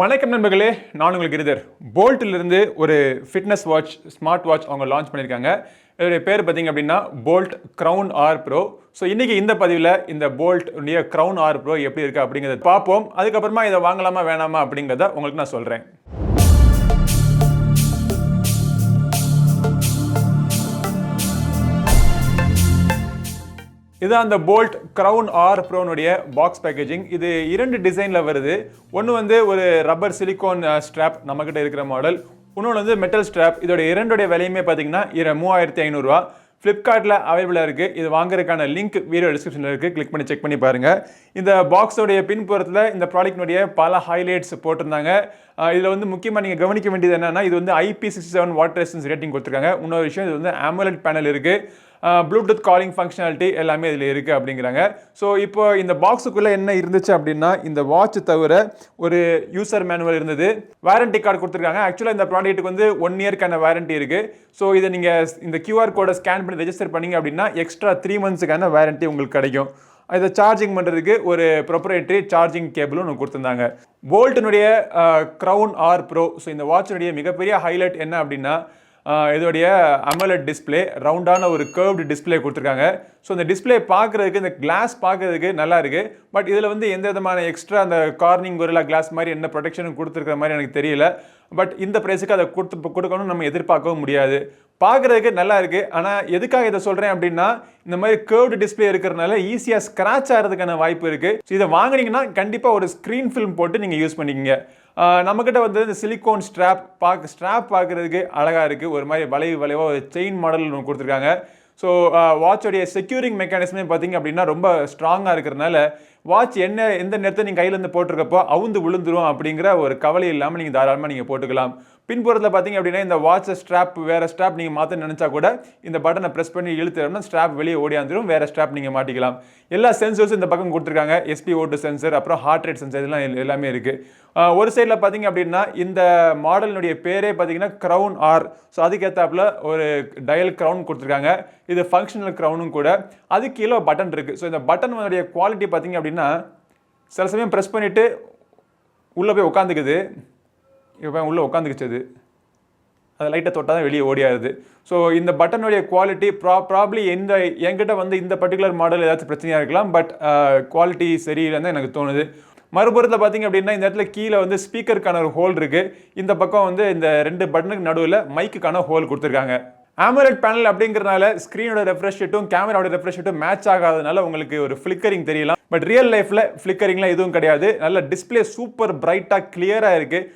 வணக்கம் நண்பர்களே, நான் உங்கள் கிரிதர். போல்ட்டிலிருந்து ஒரு ஃபிட்னஸ் வாட்ச், ஸ்மார்ட் வாட்ச் அவங்க லான்ச் பண்ணியிருக்காங்க. இதோடைய பேர் பார்த்தீங்க அப்படின்னா Boult crown R pro. So இன்றைக்கி இந்த பதிவில் இந்த போல்ட் உடைய க்ரௌன் ஆர் ப்ரோ எப்படி இருக்குது அப்படிங்கிறத பார்ப்போம். அதுக்கப்புறமா இதை வாங்கலாமா வேணாமா அப்படிங்கிறத உங்களுக்கு நான் சொல்கிறேன். இதுதான் அந்த போல்ட் க்ரௌன் ஆர் ப்ரோனுடைய பாக்ஸ் பேக்கேஜிங். இது இரண்டு டிசைனில் வருது. ஒன்று வந்து ஒரு ரப்பர் சிலிக்கான் ஸ்ட்ராப் நம்மக்கிட்ட இருக்கிற மாடல், இன்னொன்று வந்து மெட்டல் ஸ்ட்ராப். இதோட இரண்டுடைய விலையுமே பார்த்தீங்கன்னா 3500 ஃப்ளிப்கார்ட்டில் அவைலபிளாக இருக்குது. இது வாங்குறதுக்கான லிங்க் வீடியோ டிஸ்கிரிப்ஷனில் இருக்குது, கிளிக் பண்ணி செக் பண்ணி பாருங்கள். இந்த பாக்ஸோடைய பின்புறத்தில் இந்த ப்ராடக்ட்னுடைய பல ஹைலைட்ஸ் போட்டிருந்தாங்க. இதில் வந்து முக்கியமாக நீங்கள் கவனிக்க வேண்டியது என்னென்னா, இது வந்து IP67 வாட்டர் ரெசிஸ்டன்ஸ் ரேட்டிங் கொடுத்துருக்காங்க. இன்னொரு விஷயம், இது வந்து AMOLED பேனல் இருக்குது, ப்ளூடூத் காலிங் ஃபங்க்ஷனாலிட்டி எல்லாமே இதில் இருக்குது அப்படிங்கிறாங்க. ஸோ இப்போ இந்த பாக்ஸுக்குள்ளே என்ன இருந்துச்சு அப்படின்னா, இந்த வாட்ச் தவிர ஒரு யூசர் மேனுவல் இருந்தது, வாரண்டி கார்டு கொடுத்துருக்காங்க. ஆக்சுவலாக இந்த ப்ராடக்ட்டுக்கு வந்து 1 இயர்க்கான வாரண்டி இருக்குது. ஸோ இதை நீங்கள் இந்த QR கோடை ஸ்கேன் பண்ணி ரெஜிஸ்டர் பண்ணிங்க அப்படின்னா எக்ஸ்ட்ரா 3 மந்த்ஸுக்கான வாரண்டி உங்களுக்கு கிடைக்கும். இதை சார்ஜிங் பண்ணுறதுக்கு ஒரு ப்ரொப்ரைட்டரி சார்ஜிங் கேபிளும் ஒன்று கொடுத்துருந்தாங்க. போல்ட்டினுடைய க்ரௌன் ஆர் ப்ரோ. ஸோ இந்த வாட்சினுடைய மிகப்பெரிய ஹைலைட் என்ன அப்படின்னா, இதோடைய AMOLED டிஸ்பிளே, ரவுண்டான ஒரு கர்வ்டு டிஸ்பிளே கொடுத்துருக்காங்க. ஸோ இந்த டிஸ்பிளே பார்க்குறதுக்கு, இந்த கிளாஸ் பார்க்குறதுக்கு நல்லா இருக்குது. பட் இதில் வந்து எந்த விதமான எக்ஸ்ட்ரா அந்த கார்னிங் கொரில்லா கிளாஸ் மாதிரி என்ன ப்ரொடெக்ஷனும் கொடுத்துருக்கிற மாதிரி எனக்கு தெரியல. பட் இந்த ப்ரைஸுக்கு அதை கொடுக்கணும்னு நம்ம எதிர்பார்க்கவும் முடியாது. பார்க்குறதுக்கு நல்லா இருக்குது. ஆனால் எதுக்காக இதை சொல்கிறேன் அப்படின்னா, இந்த மாதிரி கர்வ்டு டிஸ்பிளே இருக்கிறதுனால ஈஸியாக ஸ்க்ராட்ச் ஆகிறதுக்கான வாய்ப்பு இருக்குது. ஸோ இதை வாங்கினீங்கன்னா கண்டிப்பாக ஒரு ஸ்க்ரீன் ஃபில்ம் போட்டு நீங்கள் யூஸ் பண்ணிக்கங்க. நம்மக்கிட்ட வந்து இந்த சிலிக்கான் ஸ்ட்ராப் பார்க்குறதுக்கு அழகாக இருக்குது. ஒரு மாதிரி வளைவாக ஒரு செயின் மாடல் ஒன்று கொடுத்துருக்காங்க. ஸோ வாட்சோடைய செக்யூரிங் மெக்கானிசமே பார்த்தீங்க அப்படின்னா ரொம்ப ஸ்ட்ராங்காக இருக்கிறதுனால வாட்ச் எந்த நேரத்தை நீங்கள் கையிலேருந்து போட்டிருக்கப்போ அவுந்து விழுந்துரும் அப்படிங்கிற ஒரு கவலை இல்லாமல் நீங்கள் தாராளமாக நீங்கள் போட்டுக்கலாம். பின்புறத்தில் பார்த்தீங்க அப்படின்னா, இந்த வாட்சை ஸ்ட்ராப் வேறு ஸ்ட்ராப் நீங்கள் மாற்ற நினச்சா கூட இந்த பட்டனை ப்ரெஸ் பண்ணி இழுத்துறோம்னா ஸ்ட்ராப் வெளியே ஓடியாந்துடும், வேறு ஸ்ட்ராப் நீங்கள் மாட்டிக்கலாம். எல்லா சென்சர்ஸும் இந்த பக்கம் கொடுத்துருக்காங்க. SpO2 சென்சர், அப்புறம் ஹார்ட் ரேட் சென்சர், இதெல்லாம் எல்லாமே இருக்குது. ஒரு சைடில் பார்த்தீங்க அப்படின்னா, இந்த மாடலினுடைய பேரே பார்த்தீங்கன்னா க்ரௌன் ஆர். ஸோ அதுக்கேற்றாப்புல ஒரு டயல் க்ரௌன் கொடுத்துருக்காங்க. இது ஃபங்க்ஷனல் க்ரௌனும் கூட. அது கீழே பட்டன் இருக்குது. ஸோ இந்த பட்டனுடைய குவாலிட்டி பார்த்தீங்க அப்படின்னா, சில சமயம் ப்ரெஸ் பண்ணிவிட்டு உள்ளே போய் உட்காந்துக்குது. இப்போ உள்ளே உட்காந்துக்கிச்சது, அதை லைட்டை தொட்டால் தான் வெளியே ஓடியாருது. ஸோ இந்த பட்டனுடைய குவாலிட்டி ப்ராப்ளி என்கிட்ட வந்து இந்த பர்டிகுலர் மாடல் ஏதாச்சும் பிரச்சனையாக இருக்கலாம். பட் குவாலிட்டி சரியில்லைன்னு எனக்கு தோணுது. மறுபுறத்தில் பார்த்தீங்க அப்படின்னா, இந்த இடத்துல கீழே வந்து ஸ்பீக்கருக்கான ஒரு ஹோல் இருக்குது. இந்த பக்கம் வந்து இந்த 2 பட்டனுக்கு நடுவில் மைக்குக்கான ஹோல் கொடுத்துருக்காங்க. AMOLED பேனல் அப்படிங்கிறதுனால ஸ்க்ரீனோட ரெஃப்ரெஷ் ரேட்டும் கேமராவோட ரெஃப்ரெஷ் ரேட்டும் மேட்ச் ஆகாதனால உங்களுக்கு ஒரு ஃப்ளிக்கரிங் தெரியலாம். பட் ரியல் லைஃப்பில் ஃப்ளிக்கரிங்லாம் எதுவும் கிடையாது. நல்ல டிஸ்பிளே சூப்பர் பிரைட்டாக கிளியராக இருக்குது.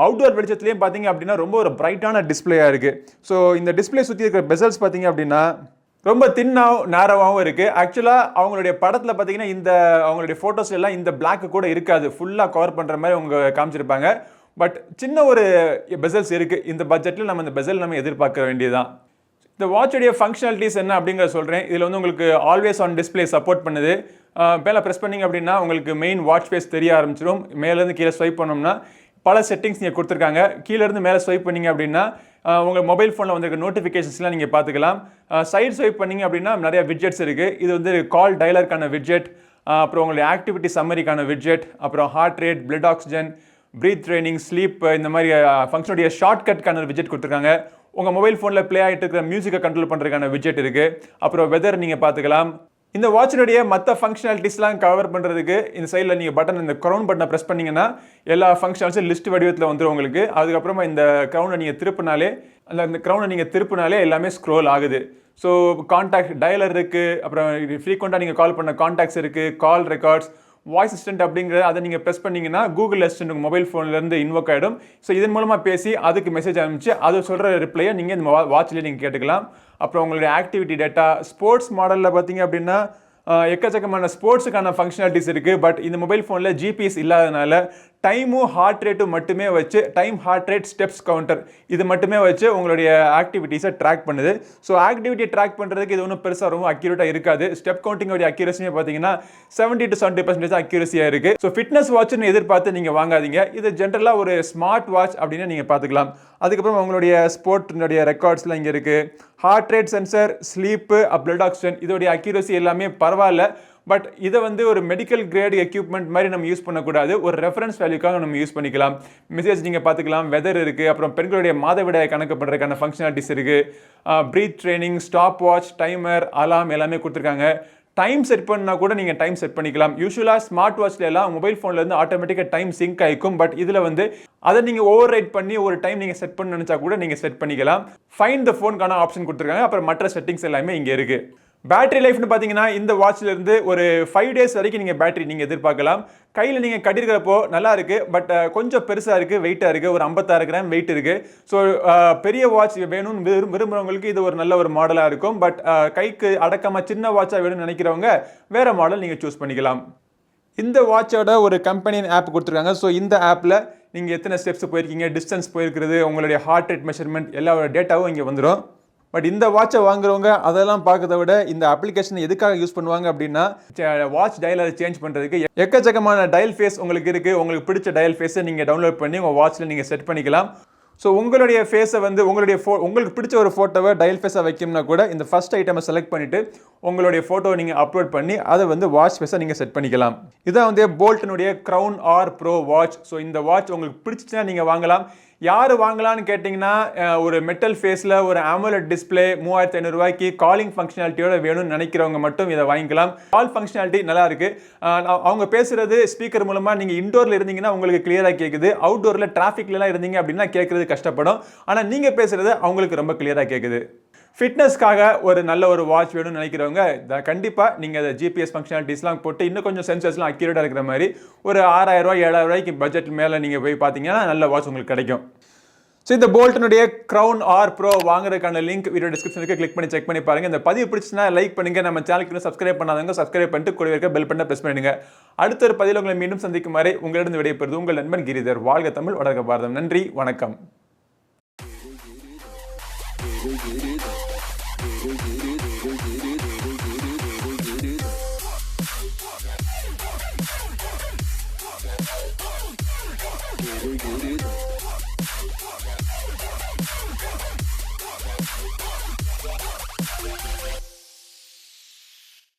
அவுட்டோர் வெளிச்சத்துலேயும் பார்த்தீங்க அப்படின்னா ரொம்ப ஒரு பிரைட்டான டிஸ்பிளேயாக இருக்குது. ஸோ இந்த டிஸ்பிளே சுற்றி இருக்கிற பெசல்ஸ் பார்த்தீங்க அப்படின்னா ரொம்ப தின்னாகவும் நேரவாகவும் இருக்குது. ஆக்சுவலாக அவங்களுடைய படத்தில் பார்த்தீங்கன்னா, இந்த அவங்களுடைய ஃபோட்டோஸ் எல்லாம் இந்த பிளாக்கு கூட இருக்காது, ஃபுல்லாக கவர் பண்ணுற மாதிரி அவங்க காமிச்சிருப்பாங்க. பட் சின்ன ஒரு பெசல்ஸ் இருக்குது. இந்த பட்ஜெட்டில் நம்ம இந்த பெசல் நம்ம எதிர்பார்க்க வேண்டியதுதான். இந்த வாட்சுடைய ஃபங்க்ஷனாலிட்டிஸ் என்ன அப்படிங்கிறத சொல்கிறேன். இதில் வந்து உங்களுக்கு ஆல்வேஸ் ஆன் டிஸ்பிளே சப்போர்ட் பண்ணுது. மேலே ப்ரெஸ் பண்ணிங்க அப்படின்னா உங்களுக்கு மெயின் வாட்ச் ஃபேஸ் தெரிய ஆரம்பிச்சிடும். மேலேருந்து கீழே ஸ்வைப் பண்ணோம்னா பல செட்டிங்ஸ் நீங்கள் கொடுத்துருக்காங்க. கீழேருந்து மேலே ஸ்வைப் பண்ணிங்க அப்படின்னா உங்கள் மொபைல் ஃபோனில் வந்துருக்க நோட்டிஃபிகேஷன்ஸ்லாம் நீங்கள் பார்த்துக்கலாம். சைட் ஸ்வைப் பண்ணிங்க அப்படின்னா நிறைய விட்ஜெட்ஸ் இருக்குது. இது வந்து கால் டயலருக்கான விட்ஜெட், அப்புறம் உங்களுடைய ஆக்டிவிட்டி சம்மரிக்கான விட்ஜெட், அப்புறம் heart rate, blood oxygen, breath training, sleep, இந்த மாதிரி ஃபங்க்ஷனுடைய ஷார்ட்கட்கான விட்ஜெட் கொடுத்துருக்காங்க. உங்கள் மொபைல் ஃபோனில் ப்ளே ஆகிட்டு இருக்கிற மியூசிக்கை கண்ட்ரோல் பண்ணுறதுக்கான விட்ஜெட் இருக்குது. அப்புறம் வெதர் நீங்கள் பார்த்துக்கலாம். இந்த வாட்சினுடைய மற்ற ஃபங்க்ஷனாலிட்டிஸ்லாம் கவர் பண்ணுறதுக்கு இந்த சைடில் நீங்கள் பட்டன், இந்த க்ரௌன் பட்டனை ப்ரெஸ் பண்ணிங்கன்னா எல்லா ஃபங்க்ஷனாலிஸும் லிஸ்ட் வடிவத்தில் வந்துடும் உங்களுக்கு. அதுக்கப்புறமா இந்த க்ரௌனை நீங்கள் திருப்பினாலே எல்லாமே ஸ்க்ரோல் ஆகுது. ஸோ கான்டாக்ட் டயலர் இருக்குது, அப்புறம் ஃப்ரீக்வெண்ட்டாக நீங்கள் கால் பண்ண கான்டாக்ட்ஸ் இருக்குது, கால் ரெக்கார்ட்ஸ், வாய்ஸ் அசிஸ்டன்ட் அப்படிங்கிறது அதை நீங்கள் ப்ரெஸ் பண்ணிங்கன்னா கூகுள் அசிஸ்டன்ட் உங்கள் மொபைல் ஃபோன்லேருந்து இன்வோக் ஆகிடும். ஸோ இதன் மூலமாக பேசி அதுக்கு மெசேஜ் அனுப்பிச்சு அது சொல்கிற ரிப்ளையை நீங்கள் இந்த வாட்ச்லேயே நீங்கள் கேட்டுக்கலாம். அப்புறம் உங்களுடைய ஆக்டிவிட்டி டேட்டா, ஸ்போர்ட்ஸ் மாடலில் பார்த்தீங்க அப்படின்னா எக்கச்சக்கமான ஸ்போர்ட்ஸுக்கான ஃபங்க்ஷனாலிட்டிஸ் இருக்குது. பட் இந்த மொபைல் ஃபோனில் GPS இல்லாதனால டைமும் ஹார்ட் ரேட்டும் மட்டுமே வச்சு, time, heart rate, steps counter இது மட்டுமே வச்சு உங்களுடைய ஆக்டிவிட்டீஸை ட்ராக் பண்ணுது. ஸோ ஆக்டிவிட்டி ட்ராக் பண்ணுறதுக்கு இது ஒன்றும் பெருசாக ரொம்ப அக்யூரேட்டாக இருக்காது. ஸ்டெப் கவுண்டிங்கோடைய அக்யூரஸியே பார்த்தீங்கன்னா 70 to 70% அக்யூரஸியாக இருக்குது. ஸோ ஃபிட்னஸ் வாட்ச்னு எதிர்பார்த்து நீங்கள் வாங்காதீங்க. இது ஜென்ரலாக ஒரு ஸ்மார்ட் வாட்ச் அப்படின்னு நீங்கள் பார்த்துக்கலாம். அதுக்கப்புறம் உங்களுடைய ஸ்போர்ட்னுடைய ரெக்கார்ட்ஸ்லாம் இங்கே இருக்குது. Heart rate sensor, sleep, blood oxygen, இதோடைய அக்யூரஸி எல்லாமே பரவாயில்ல. பட் இதை வந்து ஒரு மெடிக்கல் கிரேட் எக்யூப்மெண்ட் மாதிரி நம்ம யூஸ் பண்ணக்கூடாது. ஒரு ரெஃபரன்ஸ் வேல்யூக்காக நம்ம யூஸ் பண்ணிக்கலாம். மெசேஜ் நீங்கள் பார்த்துக்கலாம், வெதர் இருக்குது, அப்புறம் பெண்களுடைய மாதவிடாயை கணக்கு பண்ணுறதுக்கான ஃபங்க்ஷனாலிட்டிஸ் இருக்குது, breath training, stop watch, timer, alarm எல்லாமே கொடுத்துருக்காங்க. டைம் செட் பண்ணா கூட நீங்கள் டைம் செட் பண்ணிக்கலாம். யூஸ்வலாக ஸ்மார்ட் வாட்ச்ல எல்லாம் மொபைல் ஃபோன்லேருந்து ஆட்டோமேட்டிக்காக டைம் சிங்க் ஆகிக்கும். பட் இதில் வந்து அதை நீங்கள் ஓவர் ரைட் பண்ணி ஒரு டைம் நீங்கள் செட் பண்ண நினச்சா கூட நீங்கள் செட் பண்ணிக்கலாம். ஃபைண்ட் த ஃபோனுக்கான ஆப்ஷன் கொடுத்துருக்காங்க. அப்புறம் மற்ற செட்டிங்ஸ் எல்லாமே இங்கே இருக்குது. பேட்டரி லைஃப்னு பார்த்தீங்கன்னா இந்த வாட்ச்ல இருந்து ஒரு 5 days வரைக்கும் நீங்கள் பேட்டரி நீங்கள் எதிர்பார்க்கலாம். கையில் நீங்கள் கட்டிருக்கிறப்போ நல்லா இருக்கு. பட் கொஞ்சம் பெருசாக இருக்குது, வெயிட்டாக இருக்குது, ஒரு 56 கிராம் வெயிட் இருக்குது. ஸோ பெரிய வாட்ச் வேணும்னு விரும்புகிறவங்களுக்கு இது ஒரு நல்ல ஒரு மாடலாக இருக்கும். பட் கைக்கு அடக்கமாக சின்ன வாட்சாக வேணும்னு நினைக்கிறவங்க வேற மாடல் நீங்கள் சூஸ் பண்ணிக்கலாம். இந்த வாட்சோட ஒரு கம்பெனி ஆப் கொடுத்துருக்காங்க. ஸோ இந்த ஆப்பில் நீங்கள் எத்தனை ஸ்டெப்ஸ் போயிருக்கீங்க, டிஸ்டன்ஸ் போயிருக்கிறது, உங்களுடைய ஹார்ட் ரேட் மெஷர்மெண்ட் எல்லா டேட்டாவும் இங்கே வந்துடும். பட் இந்த வாட்சை வாங்குறவங்க அதெல்லாம் பார்க்கறத விட இந்த அப்ளிகேஷன் எதுக்காக யூஸ் பண்ணுவாங்க அப்படின்னா, வாட்ச் டயலை சேஞ்ச் பண்ணுறதுக்கு எக்கச்சக்கமான டயல் ஃபேஸ் உங்களுக்கு இருக்குது. உங்களுக்கு பிடிச்ச டயல் ஃபேஸை நீங்கள் டவுன்லோட் பண்ணி உங்கள் வாட்சில் நீங்கள் செட் பண்ணிக்கலாம். ஸோ உங்களுடைய ஃபேஸை வந்து உங்களுக்கு பிடிச்ச ஒரு ஃபோட்டோவை டயல் ஃபேஸாக வைக்கணும்னா கூட இந்த ஃபர்ஸ்ட் ஐட்டமை செலக்ட் பண்ணிவிட்டு உங்களுடைய ஃபோட்டோவை நீங்கள் அப்லோட் பண்ணி அதை வந்து வாட்ச் ஃபேஸாக நீங்கள் செட் பண்ணிக்கலாம். இதான் வந்து போல்ட்டினுடைய Crown R Pro watch. So இந்த வாட்ச் உங்களுக்கு பிடிச்சிச்சுன்னா நீங்கள் வாங்கலாம். யார் வாங்கலான்னு கேட்டிங்கன்னா, ஒரு மெட்டல் ஃபேஸில் ஒரு AMOLED டிஸ்பிளே 3500 ரூபாய்க்கு காலிங் ஃபங்க்ஷனாலிட்டியோட வேணும்னு நினைக்கிறவங்க மட்டும் இதை வாங்கிக்கலாம். கால் ஃபங்க்ஷனாலிட்டி நல்லா இருக்குது. அவங்க பேசுகிறது ஸ்பீக்கர் மூலமாக நீங்கள் இன்டோரில் இருந்தீங்கன்னா உங்களுக்கு கிளியராக கேட்குது. அவுட்டோரில் டிராஃபிக்லாம் இருந்தீங்க அப்படின்னா கேட்குறது கஷ்டப்படும். ஆனால் நீங்கள் பேசுகிறது அவங்களுக்கு ரொம்ப கிளியராக கேட்குது. ஃபிட்னஸ்க்காக ஒரு நல்ல ஒரு வாட்ச் வேணும்னு நினைக்கிறவங்க கண்டிப்பாக நீங்கள் அதை ஜிபிஎஸ் ஃபங்க்ஷனாலிட்டிஸ்லாம் போட்டு இன்னும் கொஞ்சம் சென்சர்ஸ்லாம் அக்யூரேட்டாக இருக்கிற மாதிரி ஒரு 6000 ரூபாய் 7000 ரூபாய்க்கு பட்ஜெட் மேலே நீங்கள் போய் பார்த்தீங்கன்னா நல்ல வாட்ச் உங்களுக்கு கிடைக்கும். ஸோ இந்த போல்ட்டினுடைய Crown R Pro வாங்குறதுக்கான லிங்க் வீடியோ டிஸ்கிரிப்ஷனுக்கு கிளிக் பண்ணி செக் பண்ணி பாருங்கள். இந்த பதிவு பிடிச்சுன்னா லைக் பண்ணுங்கள். நம்ம சேனலுக்கு சப்ஸ்கிரைப் பண்ணாதவங்க சப்ஸ்கிரைப் பண்ணிட்டு கூட இருக்க பெல் பட்டனை ப்ரெஸ் பண்ணுங்க. அடுத்த ஒரு பதிவில் உங்களை மீண்டும் சந்திக்கும் வரை உங்களிடம் விடைபெறுவது உங்கள் நண்பன் கிரிதர். வாழ்க தமிழ், வளர்க பாரதம். நன்றி, வணக்கம். Giri.